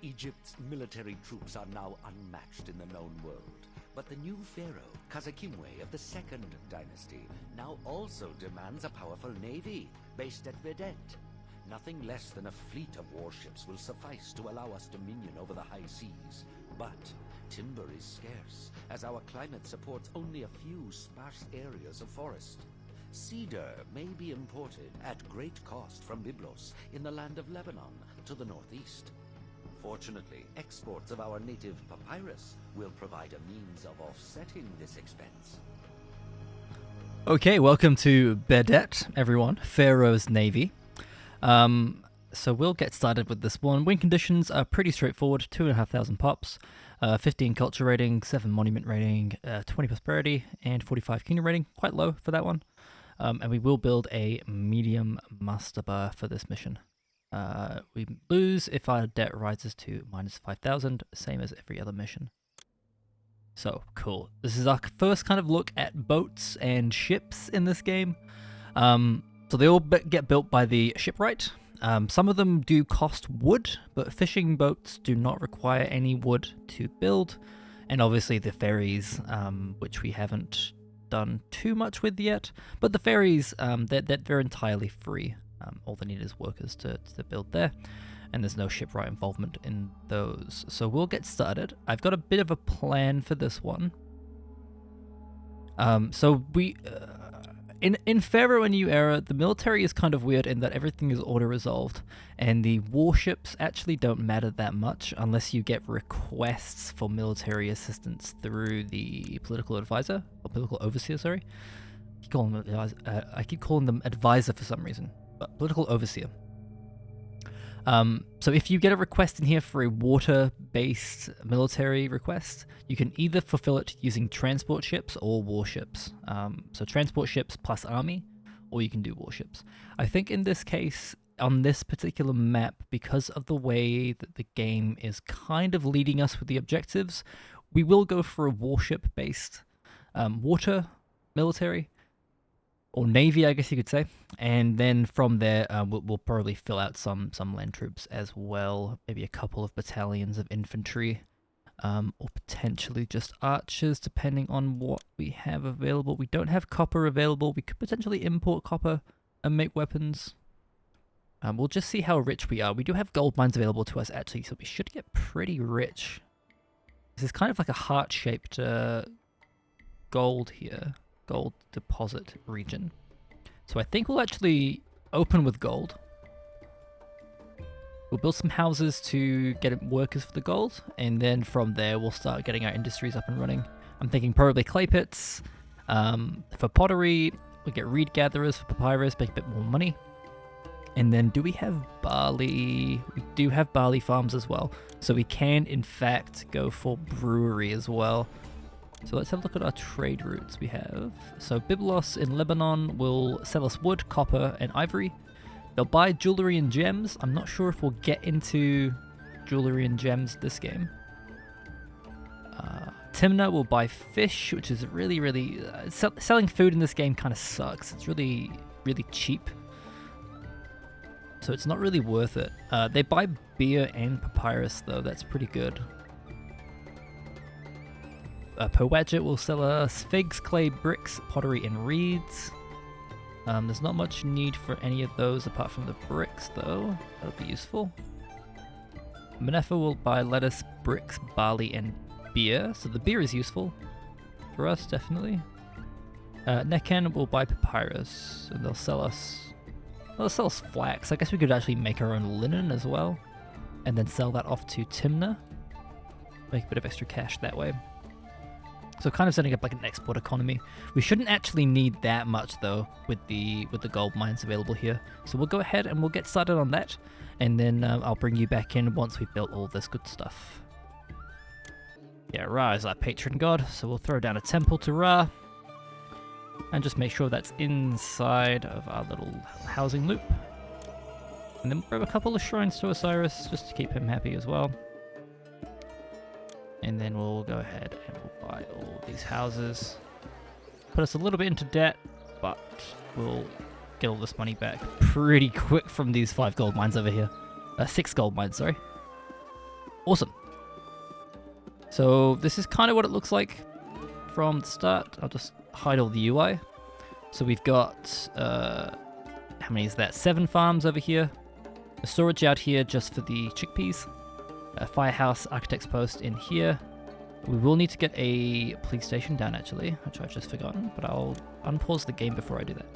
Egypt's military troops are now unmatched in the known world. But the new pharaoh, Kazakimwe of the Second Dynasty, now also demands a powerful navy based at Behdet. Nothing less than a fleet of warships will suffice to allow us dominion over the high seas. But timber is scarce, as our climate supports only a few sparse areas of forest. Cedar may be imported at great cost from Byblos in the land of Lebanon to the northeast. Fortunately, exports of our native papyrus will provide a means of offsetting this expense. Okay, welcome to Behdet, everyone, Pharaoh's Navy. So we'll get started with this one. Win conditions are pretty straightforward, 2,500 pops, 15 culture rating, 7 monument rating, 20 prosperity, and 45 kingdom rating, quite low for that one. And we will build a medium master bar for this mission. We lose if our debt rises to minus 5,000, same as every other mission. So, cool. This is our first kind of look at boats and ships in this game. So they all get built by the shipwright. Some of them do cost wood, but fishing boats do not require any wood to build. And obviously the ferries, which we haven't done too much with yet. But the ferries, they're entirely free. All they need is workers to build there, and there's no shipwright involvement in those. So we'll get started. I've got a bit of a plan for this one. So we, in Pharaoh and New Era, the military is kind of weird in that everything is auto-resolved, and the warships actually don't matter that much unless you get requests for military assistance through the political advisor, or political overseer, sorry. I keep calling them advisor for some reason. Political overseer. So if you get a request in here for a water-based military request, you can either fulfill it using transport ships or warships. So transport ships plus army, or you can do warships. I think in this case, on this particular map, because of the way that the game is kind of leading us with the objectives, we will go for a warship-based water military. Or navy, I guess you could say, and then from there we'll probably fill out some land troops as well, maybe a couple of battalions of infantry, or potentially just archers, depending on what we have available. We don't have copper available. We could potentially import copper and make weapons. We'll just see how rich we are. We do have gold mines available to us actually, so we should get pretty rich. This is kind of like a heart-shaped gold here. Gold deposit region. So I think we'll actually open with gold. We'll build some houses to get workers for the gold, and then from there we'll start getting our industries up and running. I'm thinking probably clay pits. For pottery, we'll get reed gatherers for papyrus, make a bit more money. And then do we have barley? We do have barley farms as well. So we can in fact go for brewery as well. So let's have a look at our trade routes we have. So Byblos in Lebanon will sell us wood, copper, and ivory. They'll buy jewelry and gems. I'm not sure if we'll get into jewelry and gems this game. Timna will buy fish, which is really selling food in this game kind of sucks. It's really cheap. So it's not really worth it. They buy beer and papyrus though. That's pretty good. Powadget will sell us figs, clay, bricks, pottery, and reeds. There's not much need for any of those apart from the bricks, though. That'll be useful. Menefa will buy lettuce, bricks, barley, and beer. So the beer is useful for us, definitely. Neken will buy papyrus, and they'll sell us flax. I guess we could actually make our own linen as well, and then sell that off to Timna. Make a bit of extra cash that way. So kind of setting up like an export economy. We shouldn't actually need that much though with the gold mines available here. So we'll go ahead and we'll get started on that, and then I'll bring you back in once we've built all this good stuff. Yeah, Ra is our patron god, so we'll throw down a temple to Ra, and just make sure that's inside of our little housing loop. And then we'll grab a couple of shrines to Osiris just to keep him happy as well. And then we'll go ahead and we'll buy all these houses. Put us a little bit into debt, but we'll get all this money back pretty quick from these 5 gold mines over here. 6 gold mines, sorry. Awesome. So this is kind of what it looks like from the start. I'll just hide all the UI. So we've got, how many is that? 7 farms over here. A storage out here just for the chickpeas. A firehouse, architect's post in here. We will need to get a police station down actually, which I've just forgotten, but I'll unpause the game before I do that.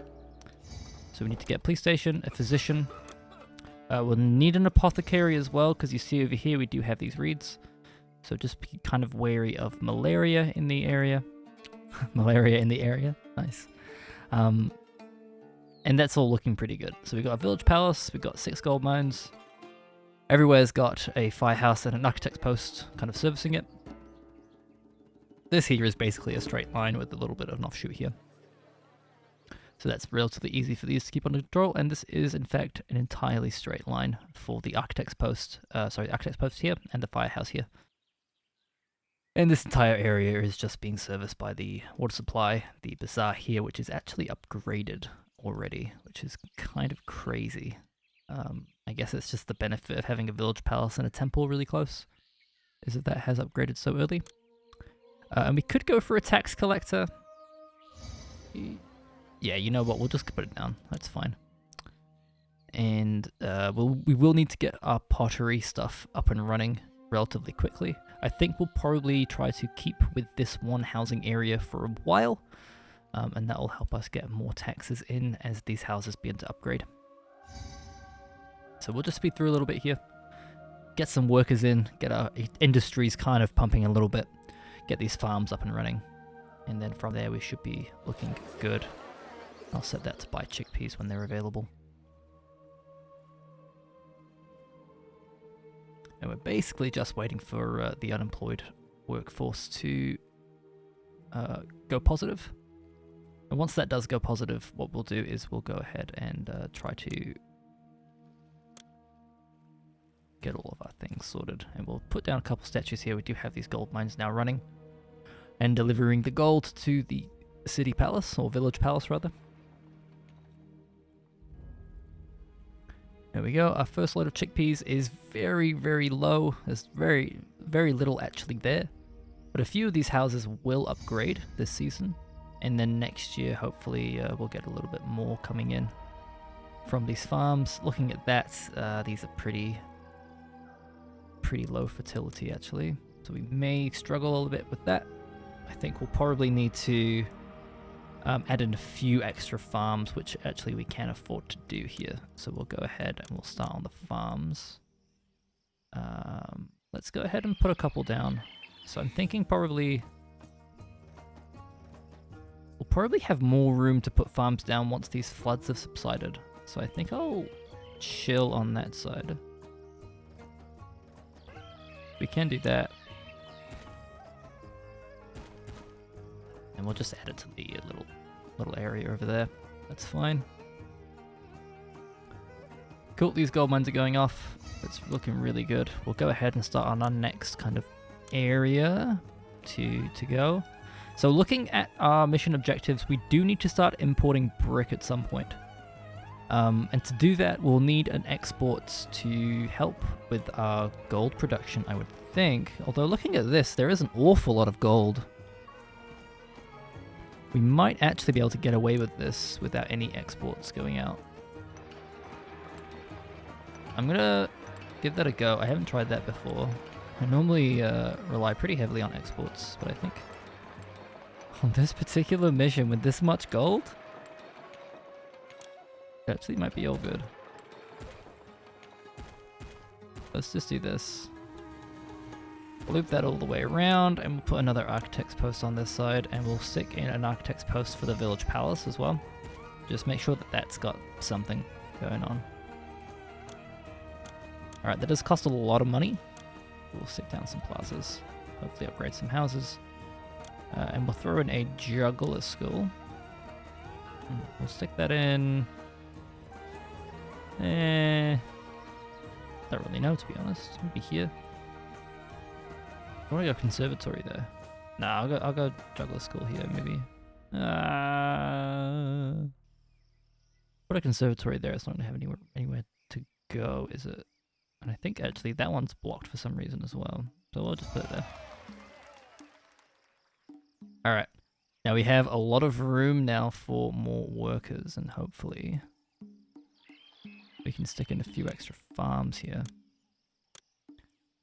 So we need to get a police station, a physician. We'll need an apothecary as well, because you see over here we do have these reeds. So just be kind of wary of malaria in the area. Malaria in the area, nice. And that's all looking pretty good. So we've got a village palace, we've got 6 gold mines. Everywhere's got a firehouse and an architect's post kind of servicing it. This here is basically a straight line with a little bit of an offshoot here. So that's relatively easy for these to keep under control, and this is in fact an entirely straight line for the architect's post, the architect's post here and the firehouse here. And this entire area is just being serviced by the water supply, the bazaar here, which is actually upgraded already, which is kind of crazy. I guess it's just the benefit of having a village palace and a temple really close, is that that has upgraded so early. And we could go for a tax collector. Yeah, you know what, we'll just put it down, that's fine. And we will need to get our pottery stuff up and running relatively quickly. I think we'll probably try to keep with this one housing area for a while, and that will help us get more taxes in as these houses begin to upgrade. So we'll just speed through a little bit here, get some workers in, get our industries kind of pumping a little bit, get these farms up and running, and then from there we should be looking good. I'll set that to buy chickpeas when they're available. And we're basically just waiting for the unemployed workforce to go positive. And once that does go positive, what we'll do is we'll go ahead and try to get all of our things sorted. And we'll put down a couple statues here. We do have these gold mines now running and delivering the gold to the city palace, or village palace rather. There we go. Our first load of chickpeas is very, very low. There's very, very little actually there. But a few of these houses will upgrade this season. And then next year, hopefully, we'll get a little bit more coming in from these farms. Looking at that, these are pretty low fertility actually. So we may struggle a little bit with that. I think we'll probably need to add in a few extra farms, which actually we can afford to do here. So we'll go ahead and we'll start on the farms. Let's go ahead and put a couple down. So I'm thinking probably we'll probably have more room to put farms down once these floods have subsided. So I think I'll chill on that side. We can do that. And we'll just add it to the little area over there. That's fine. Cool, these gold mines are going off. It's looking really good. We'll go ahead and start on our next kind of area to go. So looking at our mission objectives, we do need to start importing brick at some point. And to do that, we'll need an export to help with our gold production, I would think. Although looking at this, there is an awful lot of gold. We might actually be able to get away with this without any exports going out. I'm gonna give that a go. I haven't tried that before. I normally rely pretty heavily on exports, but I think on this particular mission with this much gold, it actually might be all good. Let's just do this. Loop that all the way around, and we'll put another architect's post on this side, and we'll stick in an architect's post for the village palace as well. Just make sure that that's got something going on. Alright, that does cost a lot of money. We'll stick down some plazas, hopefully upgrade some houses. And we'll throw in a juggler school. We'll stick that in. Don't really know, to be honest. Maybe here. I want to go conservatory there. Nah, I'll go juggler school here, maybe. Put a conservatory there. It's not gonna have anywhere to go, is it? And I think actually that one's blocked for some reason as well. So we'll just put it there. Alright. Now we have a lot of room now for more workers, and hopefully we can stick in a few extra farms here.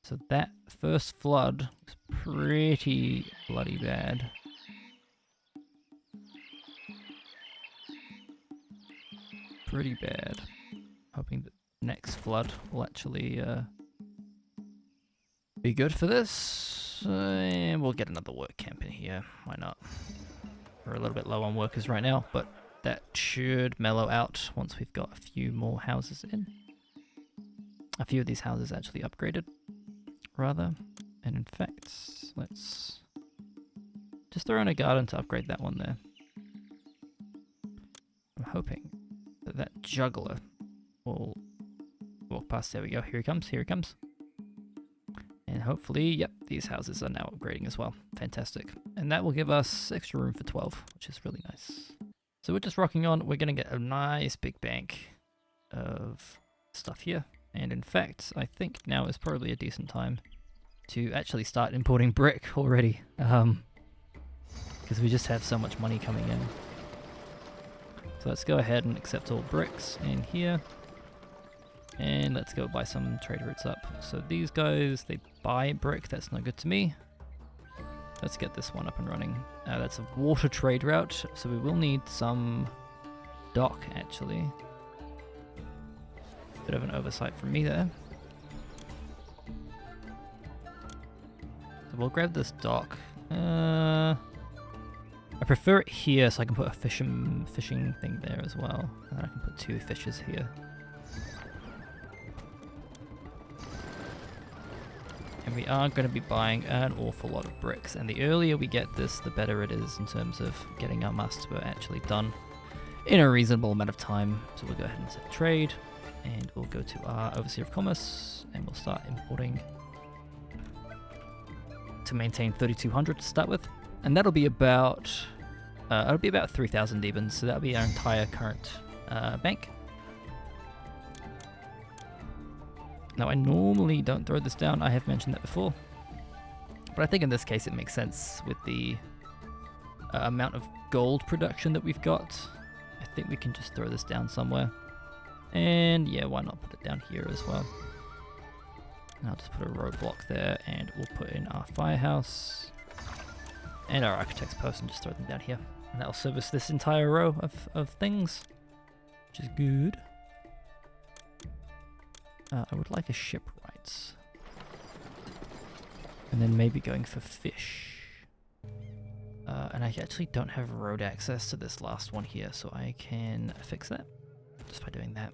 So that first flood was pretty bloody bad. Pretty bad. Hoping that next flood will actually be good for this. And we'll get another work camp in here. Why not? We're a little bit low on workers right now, but that should mellow out once we've got a few more houses in. A few of these houses actually upgraded, rather. And in fact, let's just throw in a garden to upgrade that one there. I'm hoping that that juggler will walk past. There we go. Here he comes. Here he comes. And hopefully, yep, these houses are now upgrading as well. Fantastic. And that will give us extra room for 12, which is really nice. So we're just rocking on. We're going to get a nice big bank of stuff here. And in fact, I think now is probably a decent time to actually start importing brick already. Because we just have so much money coming in. So let's go ahead and accept all bricks in here. And let's go buy some trade routes up. So these guys, they buy brick. That's no good to me. Let's get this one up and running. That's a water trade route. So we will need some dock, actually. Bit of an oversight from me there. So we'll grab this dock. I prefer it here so I can put a fishing thing there as well. And then I can put 2 fishes here. And we are going to be buying an awful lot of bricks. And the earlier we get this, the better it is in terms of getting our master boat actually done in a reasonable amount of time. So we'll go ahead and set trade. And we'll go to our Overseer of Commerce. And we'll start importing to maintain 3,200 to start with. And that'll be about 3,000 even. So that'll be our entire current bank. Now, I normally don't throw this down. I have mentioned that before. But I think in this case it makes sense with the amount of gold production that we've got. I think we can just throw this down somewhere. And yeah, why not put it down here as well? And I'll just put a roadblock there, and we'll put in our firehouse and our architect's post and just throw them down here. And that'll service this entire row of things, which is good. I would like a shipwrights. And then maybe going for fish. And I actually don't have road access to this last one here, so I can fix that just by doing that.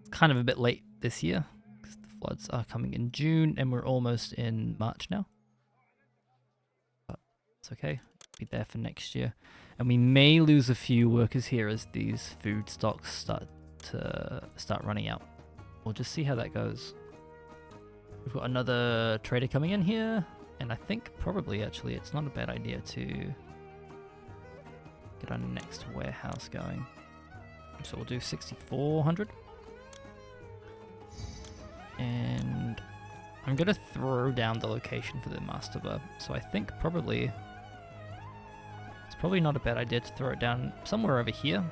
It's kind of a bit late this year, because the floods are coming in June, and we're almost in March now. But it's okay, be there for next year. And we may lose a few workers here as these food stocks start running out. We'll just see how that goes. We've got another trader coming in here, and I think probably actually it's not a bad idea to get our next warehouse going. So we'll do 6,400. And I'm gonna throw down the location for the master verb. So I think probably it's probably not a bad idea to throw it down somewhere over here.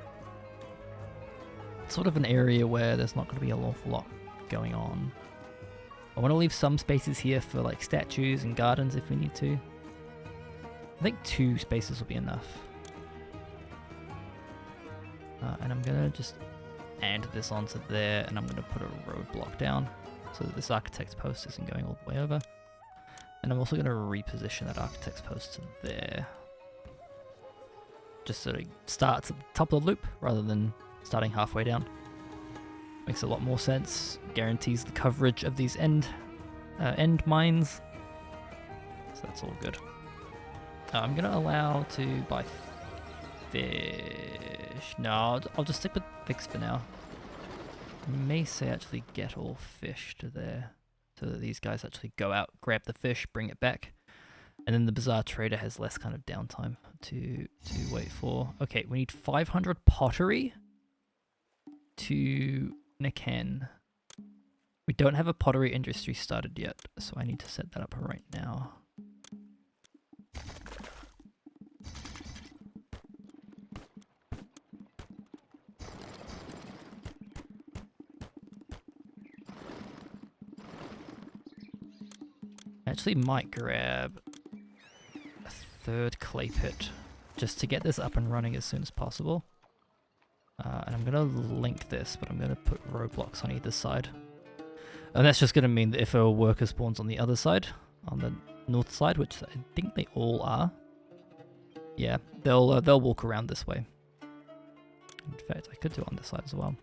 Sort of an area where there's not going to be an awful lot going on. I want to leave some spaces here for like statues and gardens if we need to. I think 2 spaces will be enough. And I'm going to just add this onto there, and I'm going to put a roadblock down so that this architect's post isn't going all the way over. And I'm also going to reposition that architect's post to there. Just so it starts at the top of the loop rather than starting halfway down. Makes a lot more sense. Guarantees the coverage of these end mines. So that's all good. I'm going to allow to buy fish. No, I'll just stick with fix for now. I may say actually get all fish to there, so that these guys actually go out, grab the fish, bring it back. And then the Bazaar Trader has less kind of downtime to wait for. Okay, we need 500 pottery to Nikan. We don't have a pottery industry started yet, so I need to set that up right now. I actually might grab a third clay pit just to get this up and running as soon as possible. And I'm going to link this, but I'm going to put roadblocks on either side. And that's just going to mean that if a worker spawns on the other side, on the north side, which I think they all are, yeah, they'll walk around this way. In fact, I could do it on this side as well.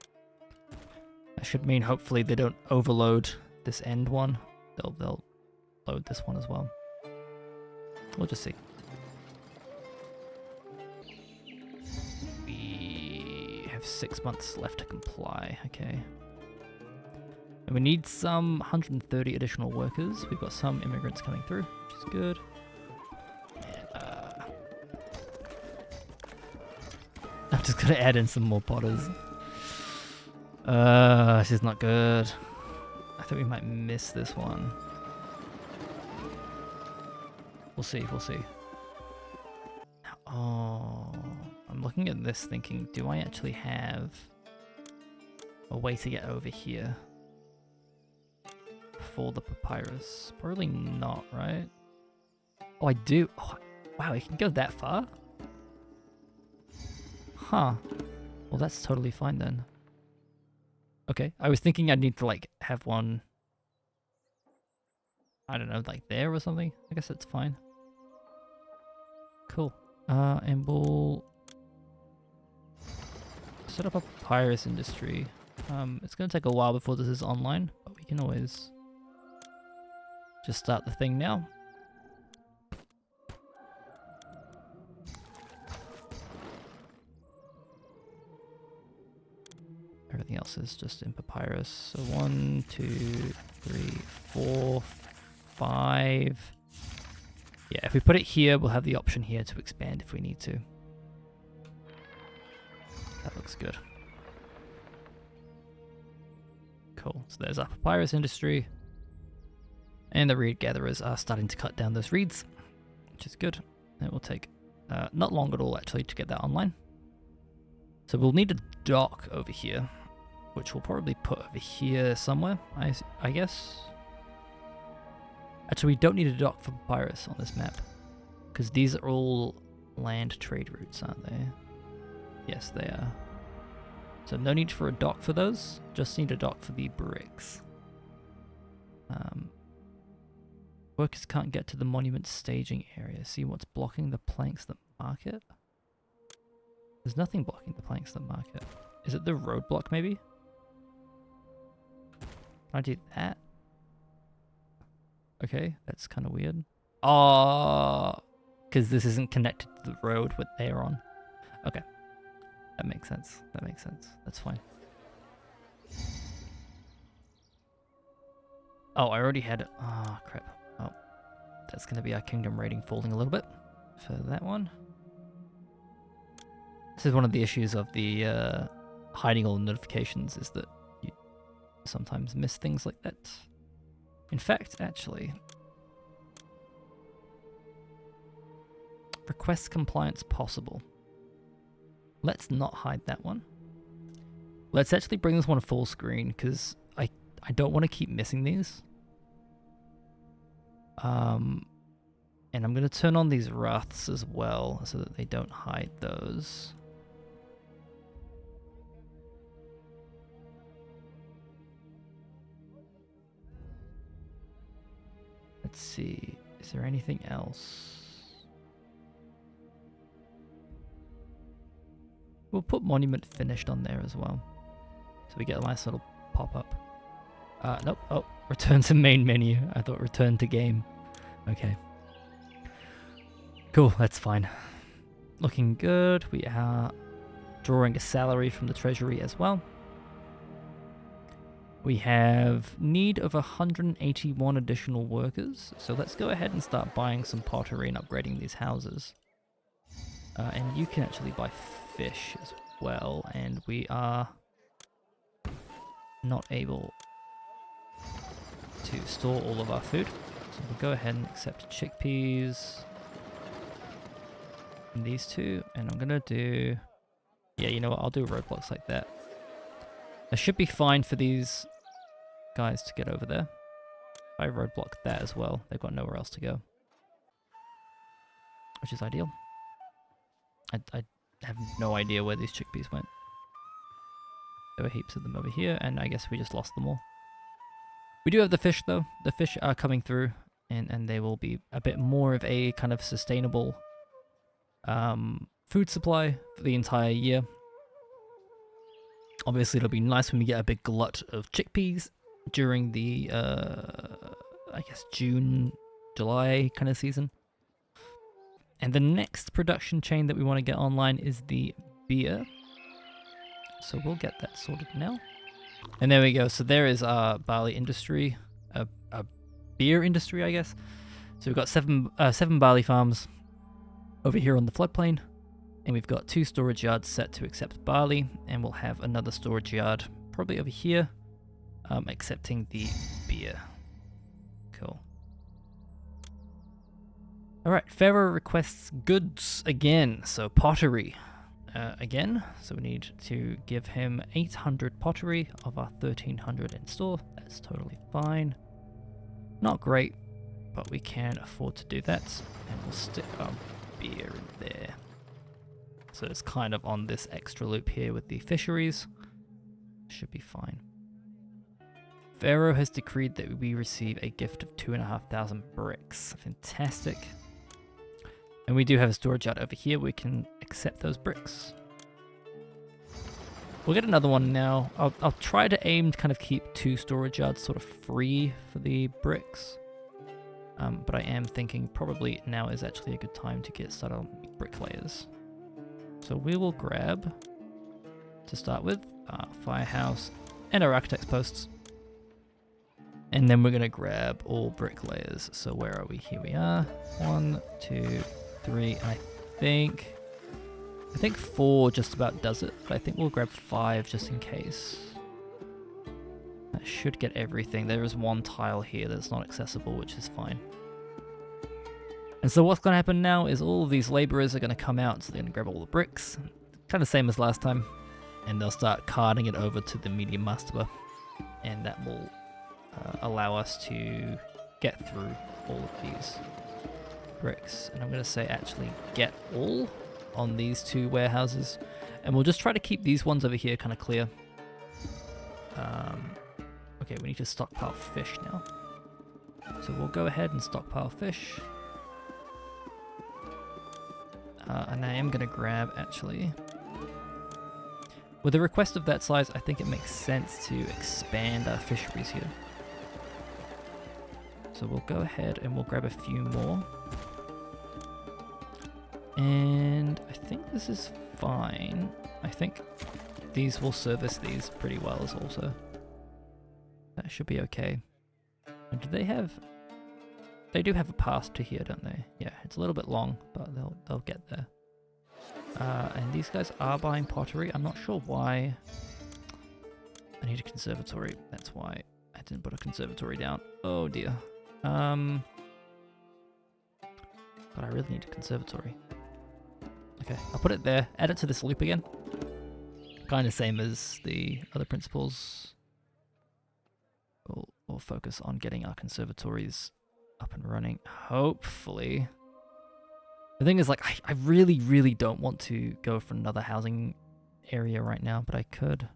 That should mean hopefully they don't overload this end one. They'll load this one as well. We'll just see. We have 6 months left to comply. Okay. And we need some 130 additional workers. We've got some immigrants coming through, which is good. And, I'm just gonna add in some more potters. This is not good. I think we might miss this one. We'll see, we'll see. Oh, I'm looking at this thinking, do I actually have a way to get over here for the papyrus? Probably not, right? Oh, I do. Oh, wow, it can go that far? Huh. Well, that's totally fine then. Okay, I was thinking I'd need to, like, have one, I don't know, like there or something. I guess that's fine. Cool. And we'll set up a papyrus industry. It's going to take a while before this is online, but we can always just start the thing now. Everything else is just in papyrus. So 1, 2, 3, 4, 5. Yeah, if we put it here, we'll have the option here to expand if we need to. That looks good. Cool. So there's our papyrus industry. And the reed gatherers are starting to cut down those reeds, which is good. It will take not long at all, actually, to get that online. So we'll need a dock over here, which we'll probably put over here somewhere, I guess. Actually, we don't need a dock for papyrus on this map, because these are all land trade routes, aren't they? Yes, they are. So no need for a dock for those, just need a dock for the bricks. Workers can't get to the monument staging area. See what's blocking the planks that mark it? There's nothing blocking the planks that mark it. Is it the roadblock, maybe? Can I do that? Okay, that's kind of weird. Oh, because this isn't connected to the road what they're on. Okay, that makes sense. That makes sense. That's fine. Oh, I already had it. Oh, crap. Oh, that's going to be our kingdom rating falling a little bit for that one. This is one of the issues of the hiding all the notifications, is that you sometimes miss things like that. In fact, actually, request compliance possible. Let's not hide that one. Let's actually bring this one full screen, because I don't want to keep missing these. And I'm going to turn on these wraths as well, so that they don't hide those. Let's see, is there anything else? We'll put monument finished on there as well, so we get a nice little pop-up. Nope, oh, return to main menu. I thought return to game. Okay. Cool, that's fine. Looking good. We are drawing a salary from the treasury as well. We have need of 181 additional workers, so let's go ahead and start buying some pottery and upgrading these houses. And you can actually buy fish as well, and we are not able to store all of our food. So we'll go ahead and accept chickpeas. And these two, and I'm gonna do... Yeah, you know what, I'll do roadblocks like that. That should be fine for these guys to get over there. If I roadblock that as well, they've got nowhere else to go. Which is ideal. I have no idea where these chickpeas went. There were heaps of them over here, and I guess we just lost them all. We do have the fish, though. The fish are coming through, and they will be a bit more of a kind of sustainable food supply for the entire year. Obviously, it'll be nice when we get a big glut of chickpeas during the, I guess, June, July kind of season. And the next production chain that we want to get online is the beer. So we'll get that sorted now. And there we go. So there is our barley industry, a beer industry, I guess. So we've got seven barley farms over here on the floodplain. And we've got 2 storage yards set to accept barley. And we'll have another storage yard probably over here, accepting the beer. Cool. Alright, Pharaoh requests goods again, so pottery again. So we need to give him 800 pottery of our 1300 in store. That's totally fine. Not great, but we can afford to do that. And we'll stick our beer in there. So it's kind of on this extra loop here with the fisheries. Should be fine. Pharaoh has decreed that we receive a gift of 2,500 bricks. Fantastic. And we do have a storage yard over here. We can accept those bricks. We'll get another one now. I'll try to aim to kind of keep 2 storage yards sort of free for the bricks. But I am thinking probably now is actually a good time to get started on bricklayers. So we will grab, to start with, our firehouse and our architect's posts. And then we're going to grab all bricklayers. So where are we? Here we are. 1, 2, 3, and I think 4 just about does it, but I think we'll grab 5 just in case. That should get everything. There is 1 tile here that's not accessible, which is fine. And so what's going to happen now is all of these laborers are going to come out, so they're going to grab all the bricks, kind of same as last time, and they'll start carting it over to the medium master, and that will allow us to get through all of these bricks. And I'm going to say actually get all on these 2 warehouses, and we'll just try to keep these ones over here kind of clear. Okay, we need to stockpile fish now, so we'll go ahead and stockpile fish. And I am going to grab, actually, with a request of that size, I think it makes sense to expand our fisheries here. So we'll go ahead and we'll grab a few more. And I think this is fine. I think these will service these pretty well as also. That should be okay. And do they have... They do have a path to here, don't they? Yeah, it's a little bit long, but they'll get there. And these guys are buying pottery. I'm not sure why. I need a conservatory. That's why I didn't put a conservatory down. Oh dear. But I really need a conservatory. Okay, I'll put it there. Add it to this loop again. Kind of same as the other principles. We'll focus on getting our conservatories up and running, hopefully. The thing is, like, I really, really don't want to go for another housing area right now, but I could, I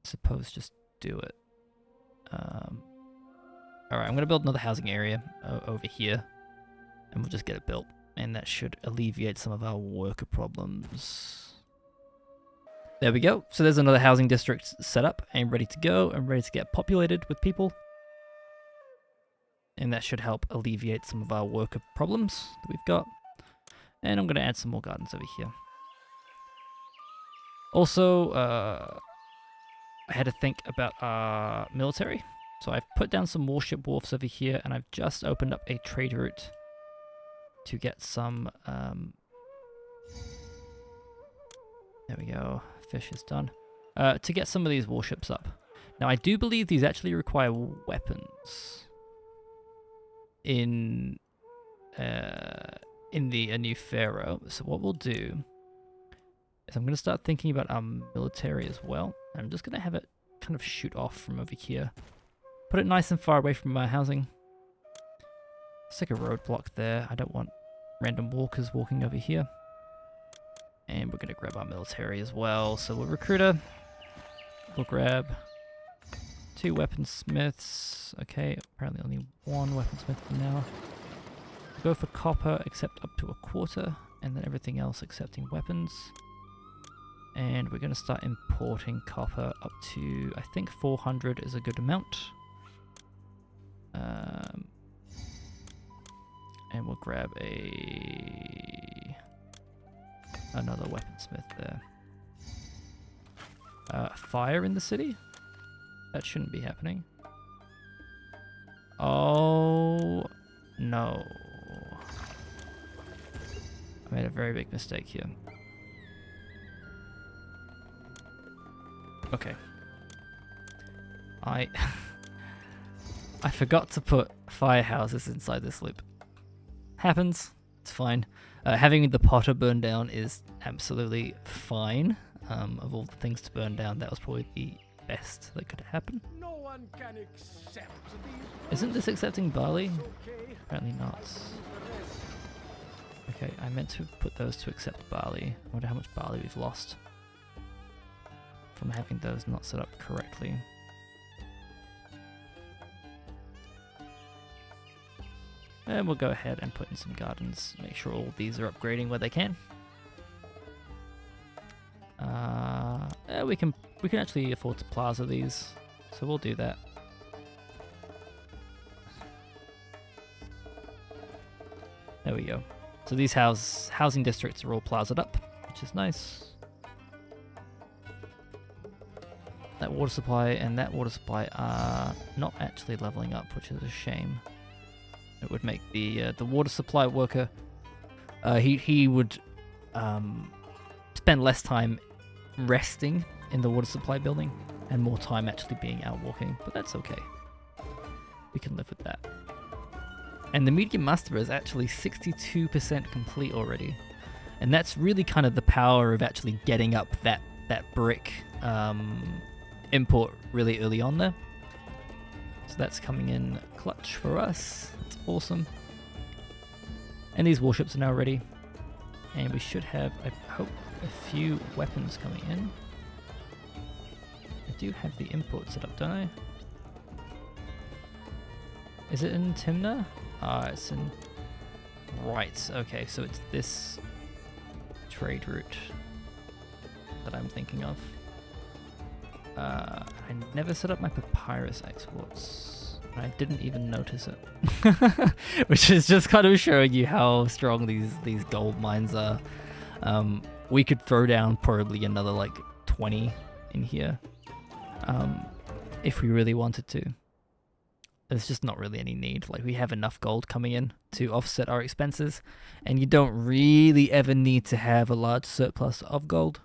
suppose, just do it. Alright, I'm going to build another housing area over here, and we'll just get it built, and that should alleviate some of our worker problems. There we go. So there's another housing district set up and ready to go and ready to get populated with people. And that should help alleviate some of our worker problems that we've got. And I'm going to add some more gardens over here. Also, I had to think about our military. So I've put down some warship wharfs over here, and I've just opened up a trade route to get some... there we go. Fish is done. To get some of these warships up. Now, I do believe these actually require weapons in the a new Pharaoh. So what we'll do is I'm going to start thinking about our military as well. I'm just going to have it kind of shoot off from over here. Put it nice and far away from my housing. Stick a roadblock there. I don't want random walkers walking over here. And we're going to grab our military as well. So we'll recruiter. We'll grab 2 weaponsmiths. Okay, apparently only 1 weaponsmith for now. Go for copper, except up to a quarter, and then everything else accepting weapons. And we're going to start importing copper up to, I think 400 is a good amount. And we'll grab another weaponsmith there. Fire in the city? That shouldn't be happening. Oh, no. I made a very big mistake here. Okay. I forgot to put firehouses inside this loop. Happens. It's fine. Having the Potter burn down is absolutely fine. Of all the things to burn down, that was probably the best that could happen. No one can accept these. Isn't this accepting barley? Okay. Apparently not. Okay, I meant to put those to accept barley. I wonder how much barley we've lost from having those not set up correctly. And we'll go ahead and put in some gardens. Make sure all these are upgrading where they can. We can actually afford to plaza these, so we'll do that. There we go. So these housing districts are all plazaed up, which is nice. That water supply and that water supply are not actually leveling up, which is a shame. It would make the water supply worker, he would spend less time resting in the water supply building and more time actually being out walking, but that's okay. We can live with that. And the medium master is actually 62% complete already, and that's really kind of the power of actually getting up that brick import really early on there. So that's coming in clutch for us. It's awesome. And these warships are now ready. And we should have, I hope, a few weapons coming in. I do have the import set up, don't I? Is it in Timna? Ah, it's in... Right, okay, so it's this trade route that I'm thinking of. I never set up my papyrus exports. I didn't even notice it. Which is just kind of showing you how strong these gold mines are. We could throw down probably another like 20 in here. If we really wanted to. There's just not really any need. Like, we have enough gold coming in to offset our expenses, and you don't really ever need to have a large surplus of gold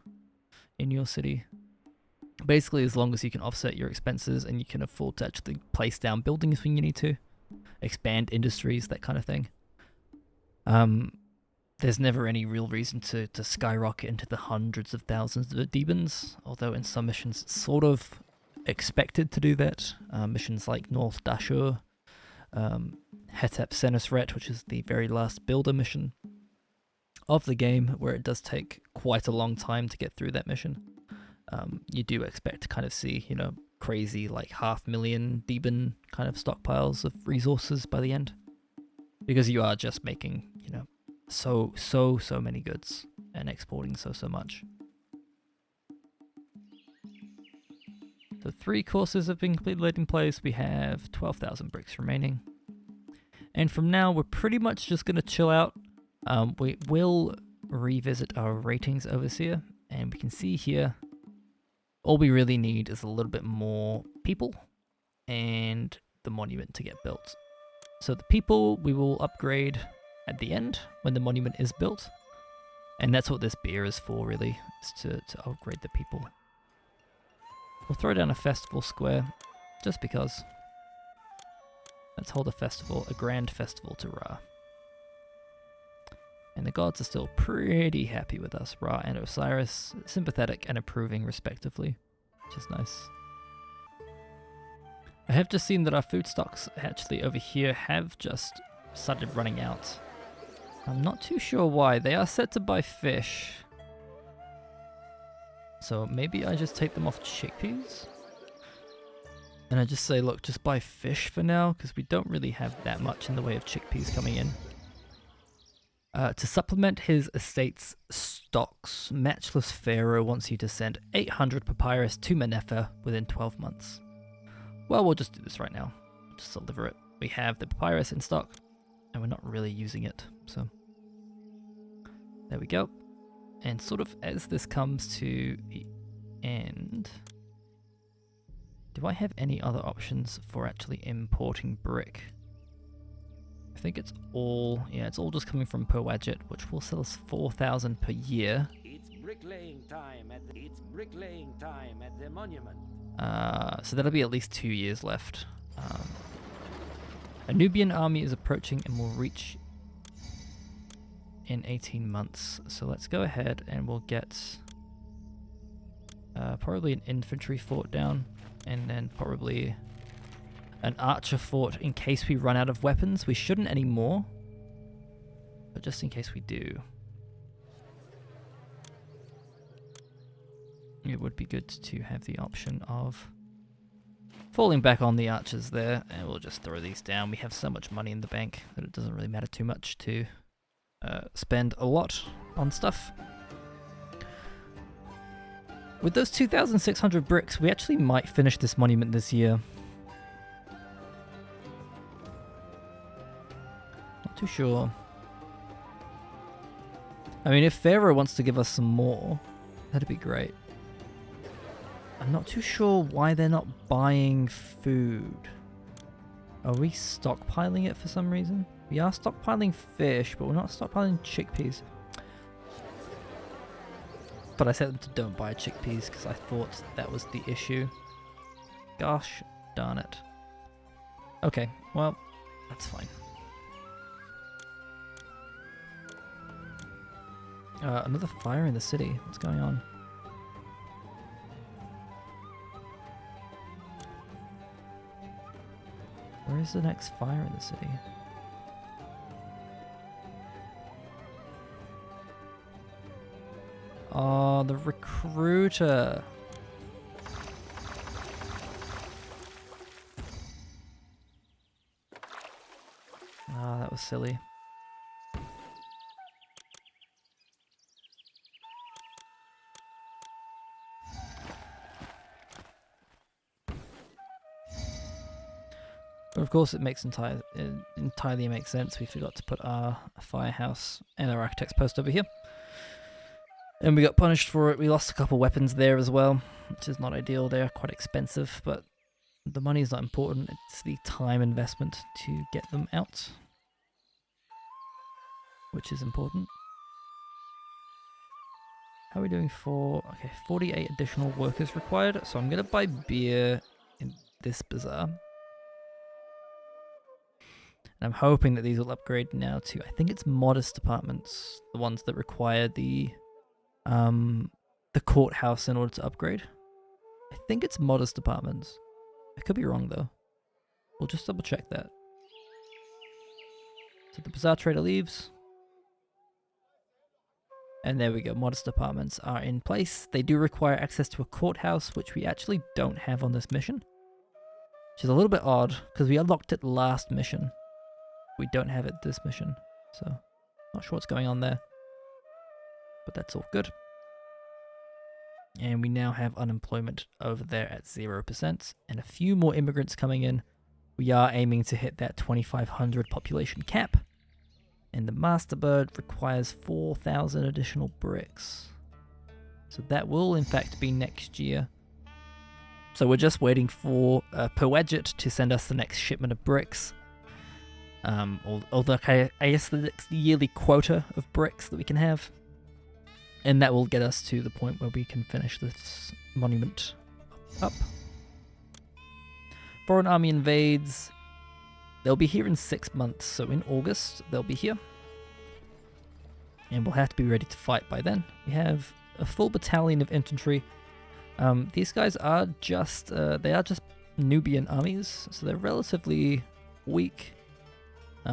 in your city. Basically, as long as you can offset your expenses and you can afford to actually place down buildings when you need to, expand industries, that kind of thing. There's never any real reason to skyrocket into the hundreds of thousands of demons, although in some missions it's sort of expected to do that. Missions like North Dashur, Hetep Senusret, which is the very last builder mission of the game, where it does take quite a long time to get through that mission. You do expect to kind of see, you know, crazy like 500,000 demon kind of stockpiles of resources by the end, because you are just making, you know, so many goods and exporting so much. So 3 courses have been completely laid in place. We have 12,000 bricks remaining. And from now, we're pretty much just going to chill out. We will revisit our ratings overseer, and we can see here, all we really need is a little bit more people and the monument to get built. So the people we will upgrade at the end when the monument is built. And that's what this beer is for, really, is to upgrade the people. We'll throw down a festival square, just because. Let's hold a festival, a grand festival to Ra. And the gods are still pretty happy with us, Ra and Osiris, sympathetic and approving respectively, which is nice. I have just seen that our food stocks actually over here have just started running out. I'm not too sure why. They are set to buy fish. So maybe I just take them off chickpeas? And I just say, look, just buy fish for now, because we don't really have that much in the way of chickpeas coming in. To supplement his estate's stocks, Matchless Pharaoh wants you to send 800 papyrus to Menefa within 12 months. Well, we'll just do this right now. Just deliver it. We have the papyrus in stock, and we're not really using it, so there we go. And sort of as this comes to the end, do I have any other options for actually importing brick? I think it's all, yeah, it's all just coming from Pewagit, which will sell us 4,000 per year. It's bricklaying time at the monument. So that'll be at least 2 years left. A Nubian army is approaching and will reach in 18 months. So let's go ahead and we'll get probably an infantry fort down, and then probably an archer fort in case we run out of weapons. We shouldn't anymore, but just in case we do, it would be good to have the option of falling back on the archers there, and we'll just throw these down. We have so much money in the bank that it doesn't really matter too much to spend a lot on stuff. With those 2,600 bricks, we actually might finish this monument this year. Not too sure. I mean, if Pharaoh wants to give us some more, that'd be great. I'm not too sure why they're not buying food. Are we stockpiling it for some reason? We are stockpiling fish, but we're not stockpiling chickpeas. But I said them to don't buy chickpeas because I thought that was the issue. Gosh darn it. Okay, well, that's fine. Another fire in the city. What's going on? Where is the next fire in the city? Oh, the recruiter. Ah, that was silly. But of course it makes entirely makes sense. We forgot to put our firehouse and our architect's post over here. And we got punished for it. We lost a couple weapons there as well, which is not ideal. They are quite expensive, but the money is not important. It's the time investment to get them out, which is important. How are we doing for... Okay, 48 additional workers required. So I'm going to buy beer in this bazaar. And I'm hoping that these will upgrade now to... I think it's modest apartments, the ones that require the courthouse in order to upgrade. I think it's modest apartments. I could be wrong though. We'll just double check that. So the bazaar trader leaves. And there we go, modest apartments are in place. They do require access to a courthouse, which we actually don't have on this mission. Which is a little bit odd, because we unlocked it last mission. We don't have it this mission, so not sure what's going on there. But that's all good. And we now have unemployment over there at 0%, and a few more immigrants coming in. We are aiming to hit that 2,500 population cap. And the Master Bird requires 4,000 additional bricks. So that will in fact be next year. So we're just waiting for Pewagit to send us the next shipment of bricks. Although I guess the next yearly quota of bricks that we can have. And that will get us to the point where we can finish this monument up. Foreign army invades. They'll be here in 6 months, so in August they'll be here. And we'll have to be ready to fight by then. We have a full battalion of infantry. These guys are just Nubian armies, so they're relatively weak.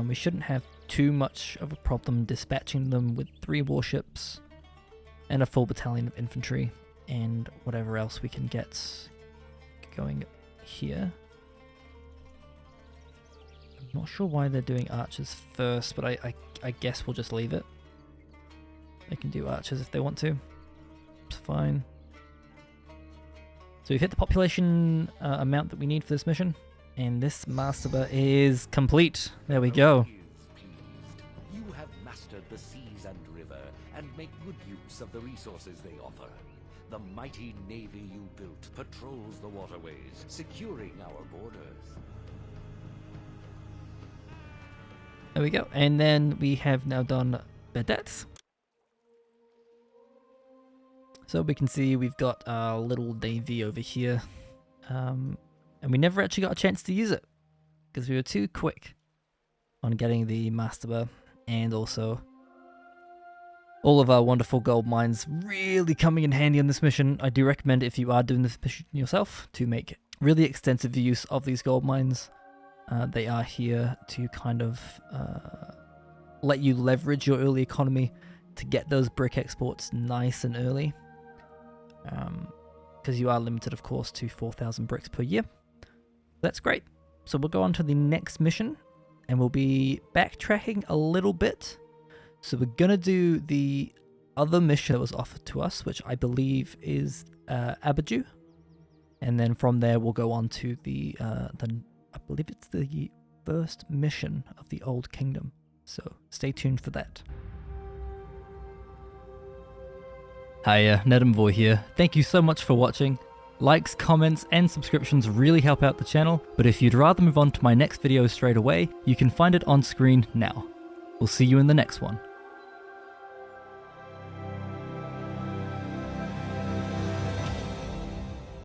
We shouldn't have too much of a problem dispatching them with 3 warships and a full battalion of infantry and whatever else we can get going here. I'm not sure why they're doing archers first, but I guess we'll just leave it. They can do archers if they want to. It's fine. So we've hit the population amount that we need for this mission, and this master is complete. There we go. You have mastered the seas and river, and make good use of the resources they offer. The mighty navy you built patrols the waterways, securing our borders. There we go. And then we have now done Behdet. So we can see we've got our little navy over here. And we never actually got a chance to use it because we were too quick on getting the mastaba, and also all of our wonderful gold mines really coming in handy on this mission. I do recommend, if you are doing this mission yourself, to make really extensive use of these gold mines. They are here to kind of let you leverage your early economy to get those brick exports nice and early. Because you are limited, of course, to 4,000 bricks per year. That's great. So we'll go on to the next mission, and we'll be backtracking a little bit. So we're going to do the other mission that was offered to us, which I believe is Abaju. And then from there, we'll go on to the I believe it's the first mission of the Old Kingdom. So stay tuned for that. Hiya, Nedamvoy here. Thank you so much for watching. Likes, comments, and subscriptions really help out the channel, but if you'd rather move on to my next video straight away, you can find it on screen now. We'll see you in the next one.